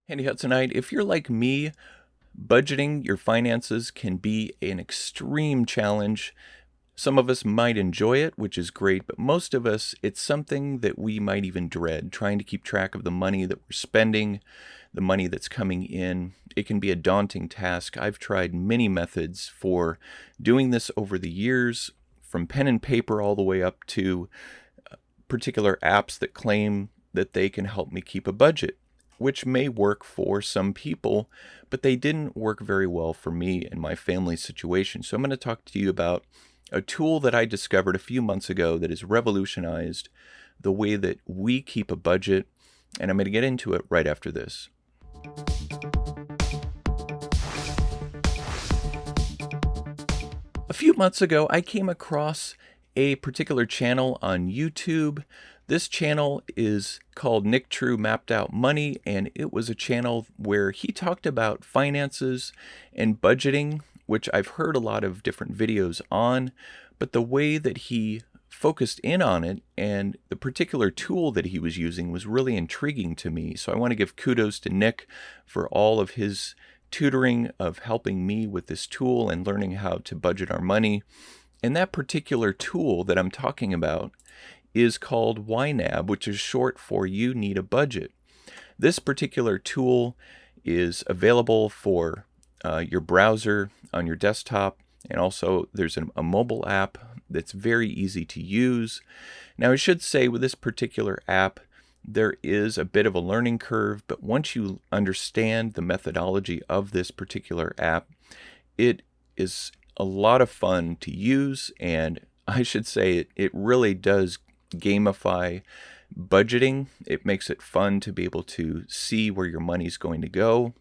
Handy Hudsonite, if you're like me, budgeting your finances can be an extreme challenge. Some of us might enjoy it, which is great, but most of us, it's something that we might even dread, trying to keep track of the money that we're spending, the money that's coming in. It can be a daunting task. I've tried many methods for doing this over the years, from pen and paper all the way up to particular apps that claim that they can help me keep a budget, which may work for some people, but they didn't work very well for me and my family situation. So I'm going to talk to you about a tool that I discovered a few months ago that has revolutionized the way that we keep a budget, and I'm going to get into it right after this. A few months ago, I came across a particular channel on YouTube. This channel is called Nick True Mapped Out Money, and it was a channel where he talked about finances and budgeting, which I've heard a lot of different videos on, but the way that he focused in on it and the particular tool that he was using was really intriguing to me. So I want to give kudos to Nick for all of his tutoring of helping me with this tool and learning how to budget our money. And that particular tool that I'm talking about is called YNAB, which is short for You Need a Budget. This particular tool is available for your browser on your desktop, and also there's a mobile app that's very easy to use. Now, I should say with this particular app, there is a bit of a learning curve, but once you understand the methodology of this particular app, it is a lot of fun to use, and I should say it really does gamify budgeting. It makes it fun to be able to see where your money's going to go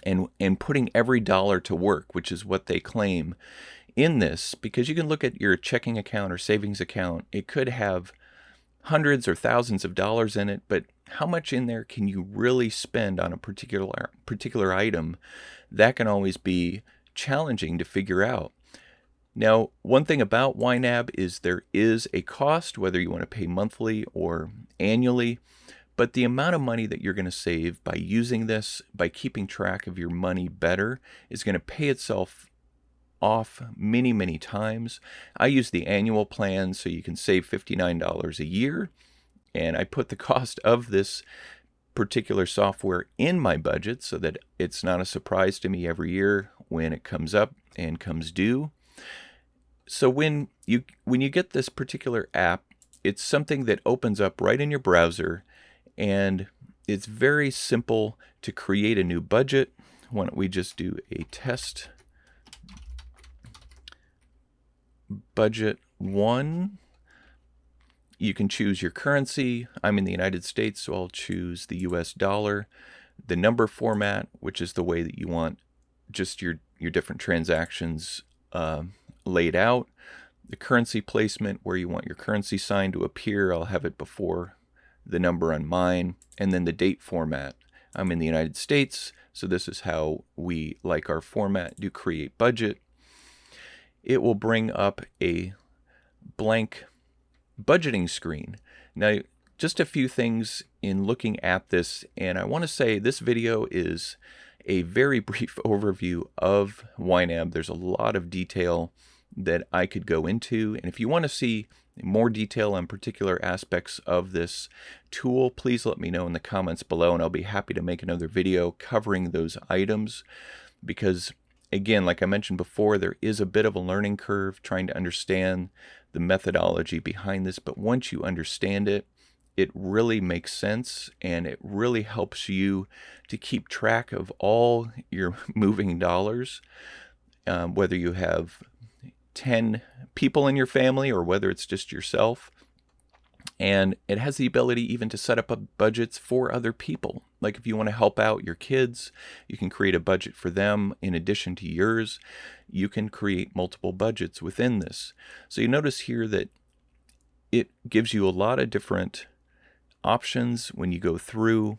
and putting every dollar to work, which is what they claim in this, because you can look at your checking account or savings account. It could have hundreds or thousands of dollars in it, but how much in there can you really spend on a particular item? That can always be challenging to figure out. Now, one thing about YNAB is there is a cost, whether you want to pay monthly or annually, but the amount of money that you're going to save by using this, by keeping track of your money better, is going to pay itself off many, many times. I use the annual plan, so you can save $59 a year, and I put the cost of this particular software in my budget so that it's not a surprise to me every year when it comes up and comes due. So when you get this particular app, it's something that opens up right in your browser, and it's very simple to create a new budget. Why don't we just do a test budget 1? You can choose your currency. I'm in the United States, so I'll choose the US dollar. The number format, which is the way that you want just your different transactions laid out. The currency placement, where you want your currency sign to appear. I'll have it before the number on mine. And then the date format. I'm in the United States, so this is how we like our format to create budget. It will bring up a blank budgeting screen. Now, just a few things in looking at this, and I want to say this video is a very brief overview of YNAB. There's a lot of detail that I could go into, and if you want to see more detail on particular aspects of this tool, please let me know in the comments below, and I'll be happy to make another video covering those items, because again, like I mentioned before, there is a bit of a learning curve trying to understand the methodology behind this, but once you understand it, it really makes sense, and it really helps you to keep track of all your moving dollars, whether you have 10 people in your family or whether it's just yourself. And it has the ability even to set up budgets for other people. Like if you want to help out your kids, you can create a budget for them in addition to yours. You can create multiple budgets within this. So you notice here that it gives you a lot of different options when you go through,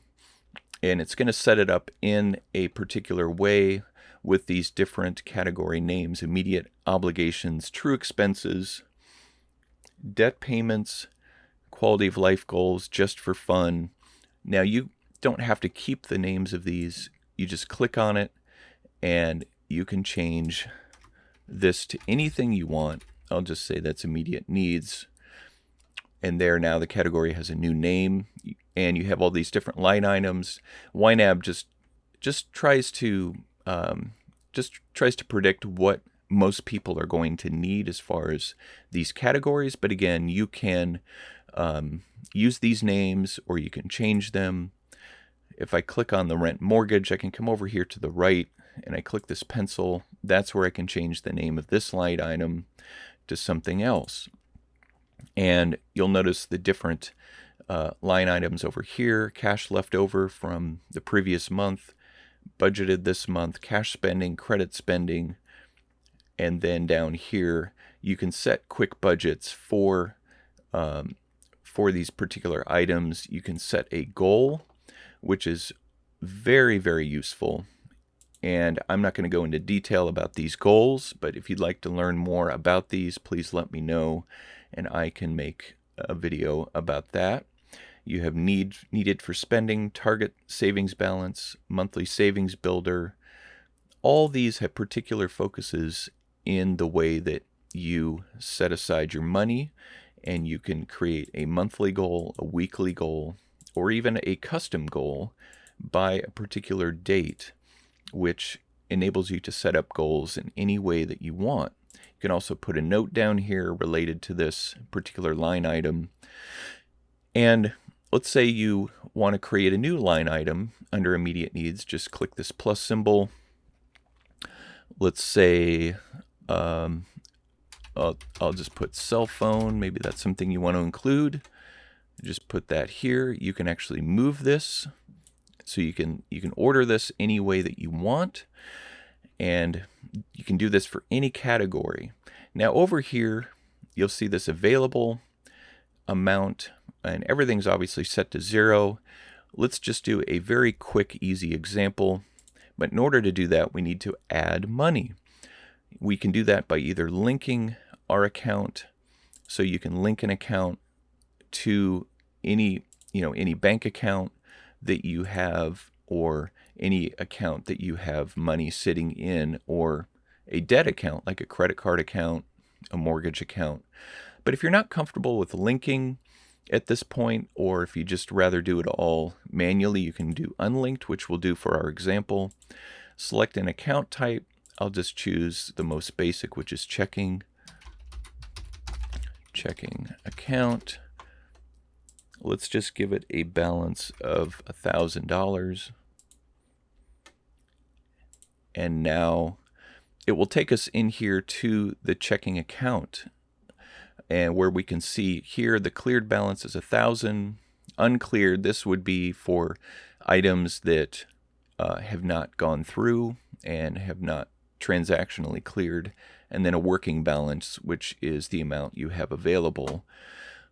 and it's going to set it up in a particular way with these different category names: immediate obligations, true expenses, debt payments, quality of life goals, just for fun. Now, you don't have to keep the names of these. You just click on it and you can change this to anything you want. I'll just say that's immediate needs. And there now the category has a new name, and you have all these different line items. YNAB just tries to predict what most people are going to need as far as these categories. But again, you can use these names or you can change them. If I click on the rent mortgage, I can come over here to the right and I click this pencil. That's where I can change the name of this line item to something else. And you'll notice the different line items over here: cash left over from the previous month, budgeted this month, cash spending, credit spending. And then down here, you can set quick budgets for these particular items. You can set a goal, which is very, very useful. And I'm not going to go into detail about these goals, but if you'd like to learn more about these, please let me know, and I can make a video about that. You have needed for spending, target savings balance, monthly savings builder. All these have particular focuses in the way that you set aside your money, and you can create a monthly goal, a weekly goal, or even a custom goal by a particular date, which enables you to set up goals in any way that you want. You can also put a note down here related to this particular line item. And let's say you want to create a new line item under immediate needs. Just click this plus symbol. Let's say I'll just put cell phone. Maybe that's something you want to include. Just put that here. You can actually move this. So you can order this any way that you want, and you can do this for any category. Now over here, you'll see this available amount, and everything's obviously set to 0. Let's just do a very quick, easy example. But in order to do that, we need to add money. We can do that by either linking our account, so you can link an account to any bank account that you have, or any account that you have money sitting in, or a debt account like a credit card account, a mortgage account. But if you're not comfortable with linking at this point, or if you just rather do it all manually, you can do unlinked, which we'll do for our example. Select an account type. I'll just choose the most basic, which is checking account. Let's just give it a balance of $1,000. And now it will take us in here to the checking account, and where we can see here the cleared balance is $1,000. Uncleared, this would be for items that have not gone through and have not transactionally cleared, and then a working balance, which is the amount you have available.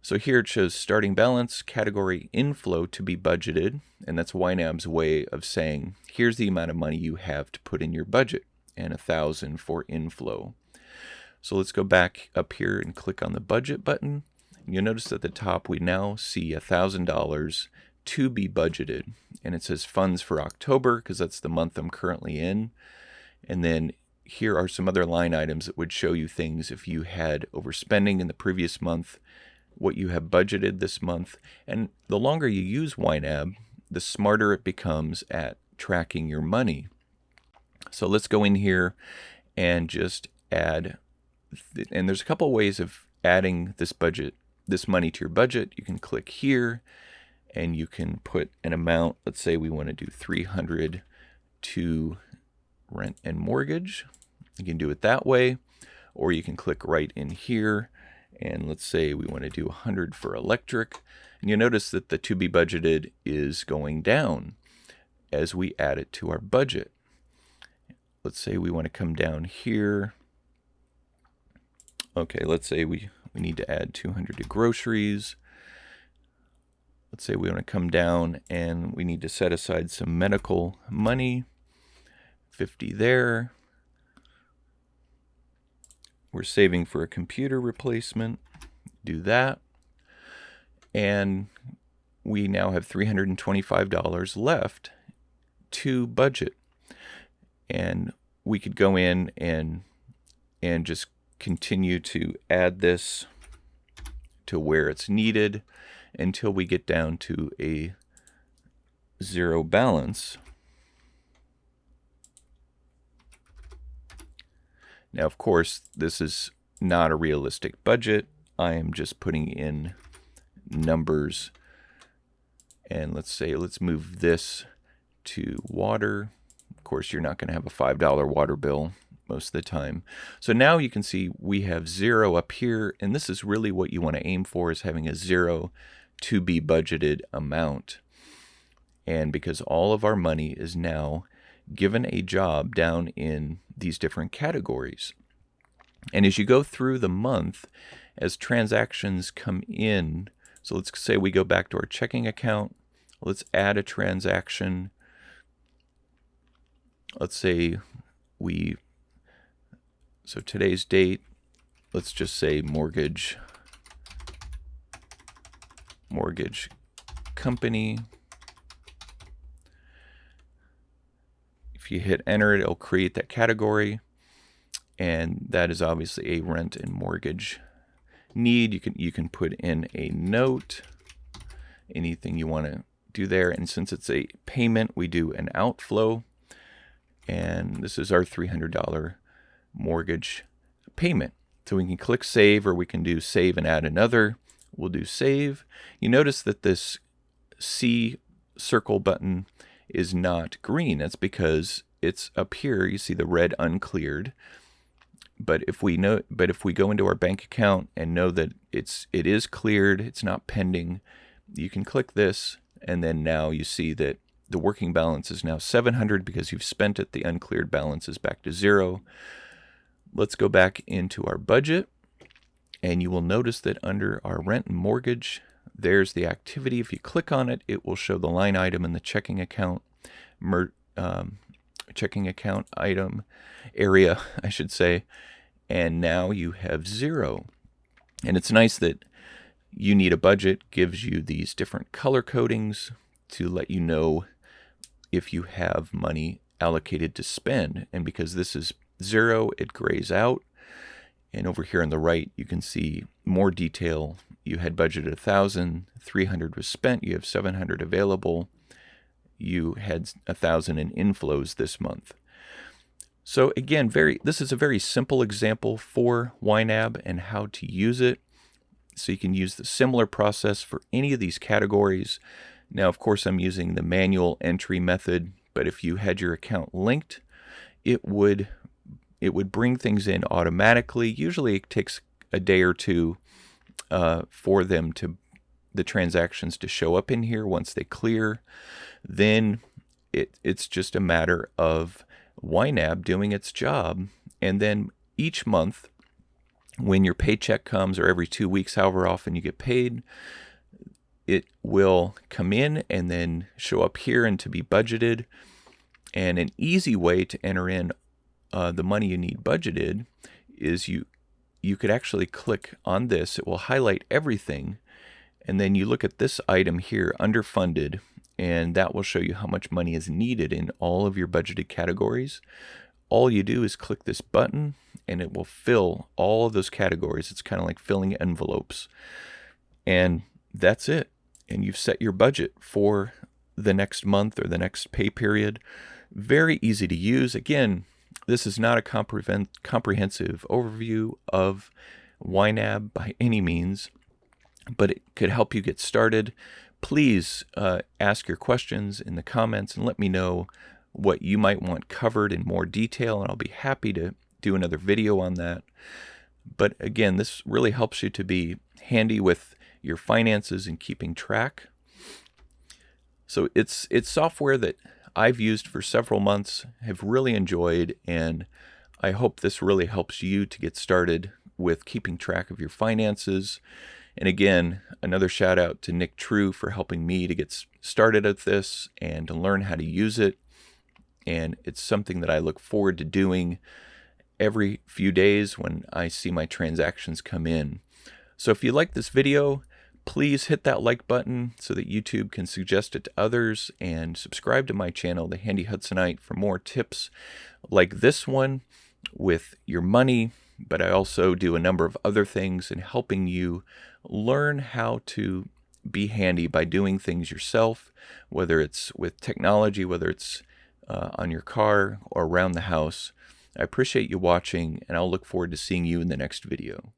So here it shows starting balance, category inflow to be budgeted, and that's YNAB's way of saying, here's the amount of money you have to put in your budget, and $1,000 for inflow. So let's go back up here and click on the budget button. You'll notice at the top we now see $1,000 to be budgeted, and it says funds for October because that's the month I'm currently in. And then here are some other line items that would show you things if you had overspending in the previous month, what you have budgeted this month. And the longer you use YNAB, the smarter it becomes at tracking your money. So let's go in here and just add, and there's a couple ways of adding this money to your budget. You can click here and you can put an amount. Let's say we want to do $300 to rent and mortgage. You can do it that way, or you can click right in here. And let's say we want to do 100 for electric. And you'll notice that the to be budgeted is going down as we add it to our budget. Let's say we want to come down here. Okay, let's say we need to add 200 to groceries. Let's say we want to come down and we need to set aside some medical money. 50 there. We're saving for a computer replacement. Do that. And we now have $325 left to budget. And we could go in and just continue to add this to where it's needed until we get down to a zero balance. Now, of course, this is not a realistic budget. I am just putting in numbers. And let's move this to water. Of course, you're not going to have a $5 water bill most of the time. So now you can see we have zero up here, and this is really what you want to aim for, is having a zero to be budgeted amount. And because all of our money is now given a job down in these different categories. And as you go through the month, as transactions come in, so let's say we go back to our checking account, let's add a transaction. Let's say so today's date, let's just say mortgage company. If you hit enter, it'll create that category, and that is obviously a rent and mortgage need. You can put in a note, anything you want to do there, and since it's a payment, we do an outflow, and this is our $300 mortgage payment. So we can click save, or we can do save and add another. We'll do save. You notice that this C circle button is not green. That's because it's up here. You see the red uncleared. But if we go into our bank account and know that it is cleared, it's not pending, you can click this, and then now you see that the working balance is now $700 because you've spent it. The uncleared balance is back to zero. Let's go back into our budget, and you will notice that under our rent and mortgage, there's the activity. If you click on it, it will show the line item in the checking account item area, I should say, and now you have zero. And it's nice that You Need a Budget gives you these different color codings to let you know if you have money allocated to spend. And because this is zero, it grays out. And over here on the right, you can see more detail. You had budgeted 1,000, 300 was spent, you have 700 available. You had 1,000 in inflows this month. So again, this is a very simple example for YNAB and how to use it. So you can use the similar process for any of these categories. Now, of course, I'm using the manual entry method, but if you had your account linked, it would bring things in automatically. Usually it takes a day or two for the transactions to show up in here. Once they clear, then it's just a matter of YNAB doing its job. And then each month, when your paycheck comes, or every 2 weeks, however often you get paid, it will come in and then show up here and to be budgeted. And an easy way to enter in the money you need budgeted is you could actually click on this. It will highlight everything, and then you look at this item here, underfunded, and that will show you how much money is needed in all of your budgeted categories. All you do is click this button, and it will fill all of those categories. It's kind of like filling envelopes, and that's it. And you've set your budget for the next month or the next pay period. Very easy to use. Again, this is not a comprehensive overview of YNAB by any means, but it could help you get started. Please ask your questions in the comments and let me know what you might want covered in more detail, and I'll be happy to do another video on that. But again, this really helps you to be handy with your finances and keeping track. So it's software that I've used for several months, have really enjoyed, and I hope this really helps you to get started with keeping track of your finances. And again, another shout out to Nick True for helping me to get started at this and to learn how to use it. And it's something that I look forward to doing every few days when I see my transactions come in. So if you like this video, Please hit that like button so that YouTube can suggest it to others, and subscribe to my channel, The Handy Hudsonite, for more tips like this one with your money. But I also do a number of other things in helping you learn how to be handy by doing things yourself, whether it's with technology, whether it's on your car or around the house. I appreciate you watching, and I'll look forward to seeing you in the next video.